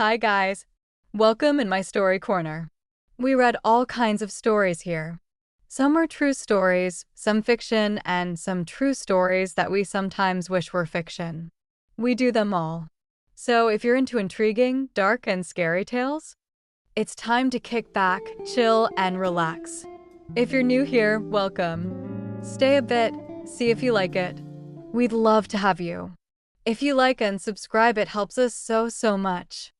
Hi guys, welcome in my story corner. We read all kinds of stories here. Some are true stories, some fiction, and some true stories that we sometimes wish were fiction. We do them all. So if you're into intriguing, dark, and scary tales, it's time to kick back, chill, and relax. If you're new here, welcome. Stay a bit, see if you like it. We'd love to have you. If you like and subscribe, it helps us so much.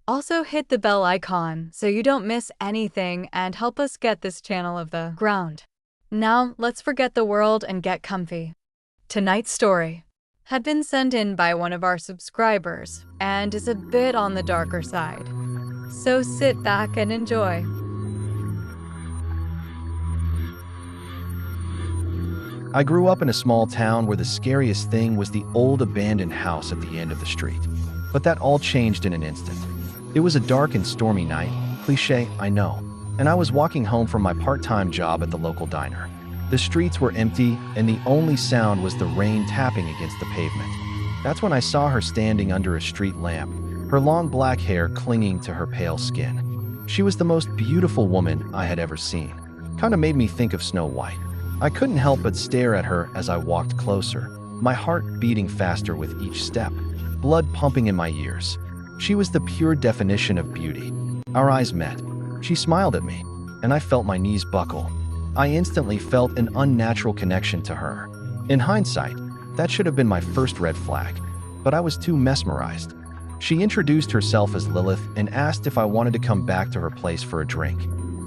Also hit the bell icon so you don't miss anything and help us get this channel off the ground. Now, let's forget the world and get comfy. Tonight's story had been sent in by one of our subscribers and is a bit on the darker side. So sit back and enjoy. I grew up in a small town where the scariest thing was the old abandoned house at the end of the street. But that all changed in an instant. It was a dark and stormy night, cliché, I know, and I was walking home from my part-time job at the local diner. The streets were empty, and the only sound was the rain tapping against the pavement. That's when I saw her standing under a street lamp, her long black hair clinging to her pale skin. She was the most beautiful woman I had ever seen. Kinda made me think of Snow White. I couldn't help but stare at her as I walked closer, my heart beating faster with each step, blood pumping in my ears. She was the pure definition of beauty. Our eyes met. She smiled at me, and I felt my knees buckle. I instantly felt an unnatural connection to her. In hindsight, that should have been my first red flag, but I was too mesmerized. She introduced herself as Lilith and asked if I wanted to come back to her place for a drink.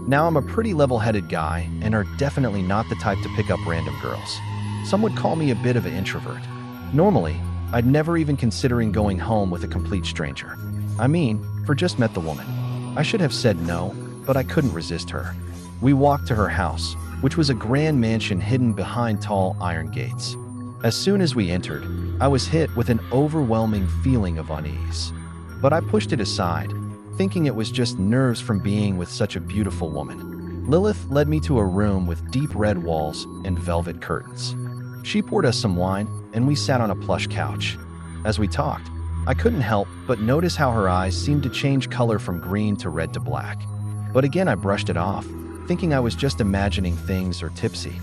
Now I'm a pretty level-headed guy and are definitely not the type to pick up random girls. Some would call me a bit of an introvert. Normally, I'd never even considering going home with a complete stranger. I mean, just met the woman. I should have said no, but I couldn't resist her. We walked to her house, which was a grand mansion hidden behind tall iron gates. As soon as we entered, I was hit with an overwhelming feeling of unease. But I pushed it aside, thinking it was just nerves from being with such a beautiful woman. Lilith led me to a room with deep red walls and velvet curtains. She poured us some wine, and we sat on a plush couch. As we talked, I couldn't help but notice how her eyes seemed to change color from green to red to black. But again, I brushed it off, thinking I was just imagining things or tipsy.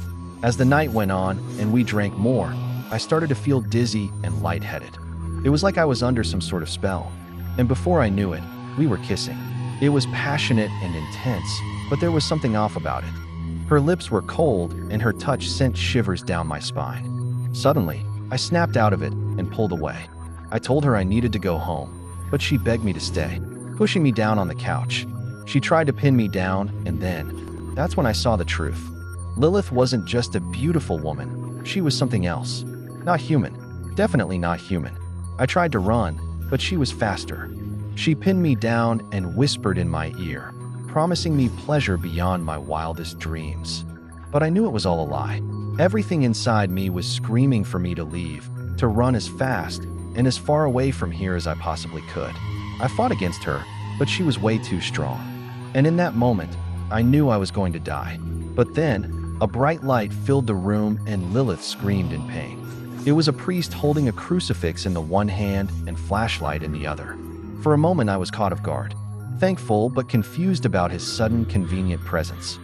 As the night went on and we drank more, I started to feel dizzy and lightheaded. It was like I was under some sort of spell. And before I knew it, we were kissing. It was passionate and intense, but there was something off about it. Her lips were cold and her touch sent shivers down my spine. Suddenly, I snapped out of it and pulled away. I told her I needed to go home, but she begged me to stay, pushing me down on the couch. She tried to pin me down, and then, that's when I saw the truth. Lilith wasn't just a beautiful woman, she was something else. Not human, definitely not human. I tried to run, but she was faster. She pinned me down and whispered in my ear, promising me pleasure beyond my wildest dreams. But I knew it was all a lie. Everything inside me was screaming for me to leave, to run as fast and as far away from here as I possibly could. I fought against her, but she was way too strong. And in that moment, I knew I was going to die. But then, a bright light filled the room and Lilith screamed in pain. It was a priest holding a crucifix in the one hand and flashlight in the other. For a moment, I was caught off guard, thankful but confused about his sudden, convenient presence.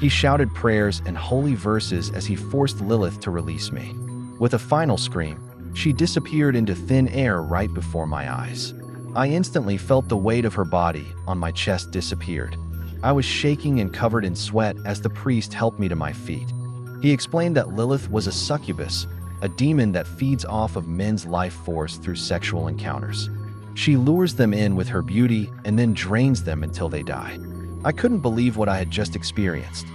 He shouted prayers and holy verses as he forced Lilith to release me. With a final scream, she disappeared into thin air right before my eyes. I instantly felt the weight of her body on my chest disappeared. I was shaking and covered in sweat as the priest helped me to my feet. He explained that Lilith was a succubus, a demon that feeds off of men's life force through sexual encounters. She lures them in with her beauty and then drains them until they die. I couldn't believe what I had just experienced.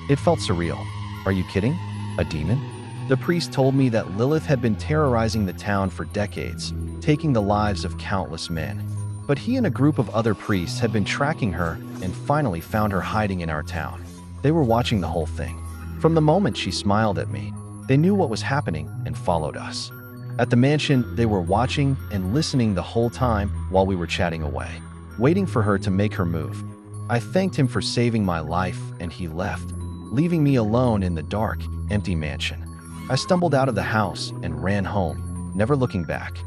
It felt surreal. Are you kidding? A demon? The priest told me that Lilith had been terrorizing the town for decades, taking the lives of countless men. But he and a group of other priests had been tracking her and finally found her hiding in our town. They were watching the whole thing. From the moment she smiled at me, they knew what was happening and followed us. At the mansion, they were watching and listening the whole time while we were chatting away, waiting for her to make her move. I thanked him for saving my life and he left, leaving me alone in the dark, empty mansion. I stumbled out of the house and ran home, never looking back.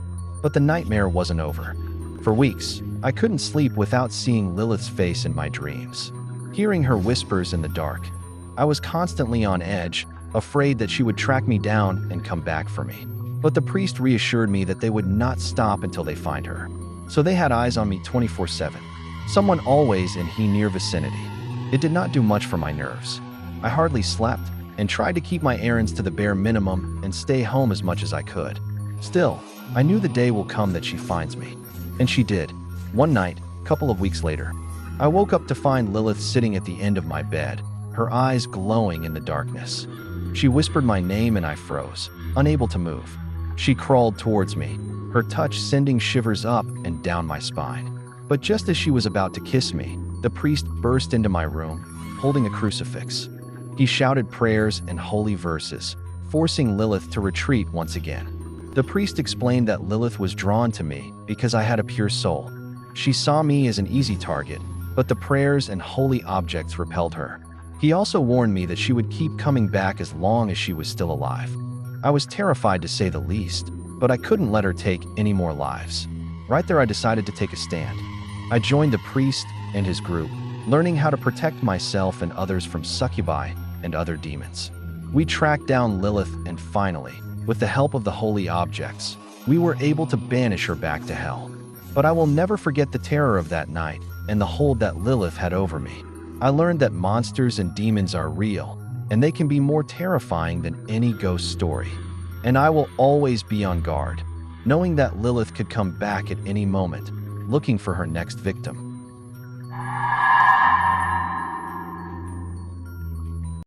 But the nightmare wasn't over. For weeks, I couldn't sleep without seeing Lilith's face in my dreams. Hearing her whispers in the dark, I was constantly on edge, afraid that she would track me down and come back for me. But the priest reassured me that they would not stop until they find her. So they had eyes on me 24/7, someone always in the near vicinity. It did not do much for my nerves. I hardly slept and tried to keep my errands to the bare minimum and stay home as much as I could. Still, I knew the day will come that she finds me. And she did. One night, a couple of weeks later, I woke up to find Lilith sitting at the end of my bed, her eyes glowing in the darkness. She whispered my name and I froze, unable to move. She crawled towards me, her touch sending shivers up and down my spine. But just as she was about to kiss me, the priest burst into my room, holding a crucifix. He shouted prayers and holy verses, forcing Lilith to retreat once again. The priest explained that Lilith was drawn to me because I had a pure soul. She saw me as an easy target, but the prayers and holy objects repelled her. He also warned me that she would keep coming back as long as she was still alive. I was terrified to say the least, but I couldn't let her take any more lives. Right there, I decided to take a stand. I joined the priest and his group, learning how to protect myself and others from succubi and other demons. We tracked down Lilith and finally, with the help of the holy objects, we were able to banish her back to hell. But I will never forget the terror of that night and the hold that Lilith had over me. I learned that monsters and demons are real, and they can be more terrifying than any ghost story. And I will always be on guard, knowing that Lilith could come back at any moment, looking for her next victim.